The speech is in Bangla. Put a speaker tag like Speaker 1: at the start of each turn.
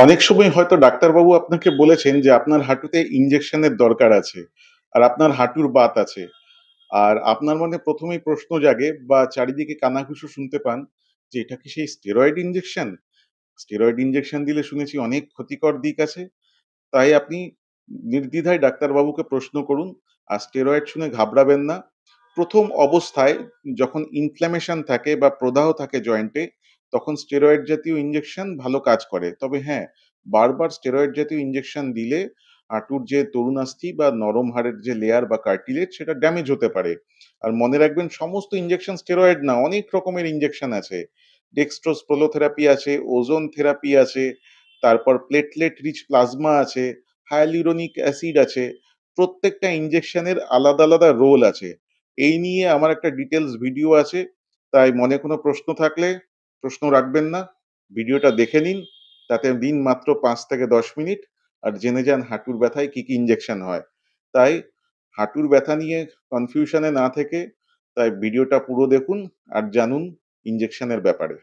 Speaker 1: অনেক সময় হয়তো ডাক্তারবাবু আপনাকে বলেছেন যে আপনার হাঁটুতে ইনজেকশনের দরকার আছে। আর আপনার হাঁটুর বাত আছে। আর আপনার মনে ১ম এই প্রশ্ন জাগে বা চারিদিকে কানাঘুষো শুনতে পান যে এটা কি সেই স্টেরয়েড ইনজেকশন? স্টেরয়েড ইনজেকশন দিলে শুনেছি অনেক ক্ষতিকর দিক আছে। তাই আপনি নির্দ্বিধায় ডাক্তারবাবুকে প্রশ্ন করুন। আর স্টেরয়েড শুনে ঘাবড়াবেন না। ১ম অবস্থায় যখন ইনফ্ল্যামেশন থাকে বা প্রদাহ থাকে জয়েন্টে, তখন স্টেরয়েড জাতীয় ইনজেকশন ভালো কাজ করে। তবে হ্যাঁ, বারবার স্টেরয়েড জাতীয় ইনজেকশন দিলে হাঁটুর যে তরুণাস্থি বা নরম হাড়ের যে লেয়ার বা কার্টিলেজ সেটা ড্যামেজ হতে পারে। আর মনে রাখবেন সমস্ত ইনজেকশন স্টেরয়েড না, অনেক রকমের ইনজেকশন আছে। ডেক্সট্রোজ প্রোলোথেরাপি আছে, ওজোন থেরাপি আছে, তারপর প্লেটলেট রিচ প্লাজমা আছে, হায়ালুরোনিক অ্যাসিড আছে। প্রত্যেকটা ইনজেকশনের আলাদা, আলাদা রোল আছে। এই নিয়ে আমার একটা ডিটেইলস ভিডিও আছে। তাই মনে কোনো প্রশ্ন থাকলে প্রশ্ন রাখবেন না। ভিডিওটা দেখে নিন। তাতে দিন মাত্র ৫ থেকে ১০ মিনিট আর জেনে যান হাঁটুর ব্যথায় কি, কি ইনজেকশন হয়। তাই হাঁটুর ব্যথা নিয়ে কনফিউশন এ না থেকে তাই ভিডিওটা পুরো দেখুন আর জানুন ইনজেকশনের ব্যাপারে।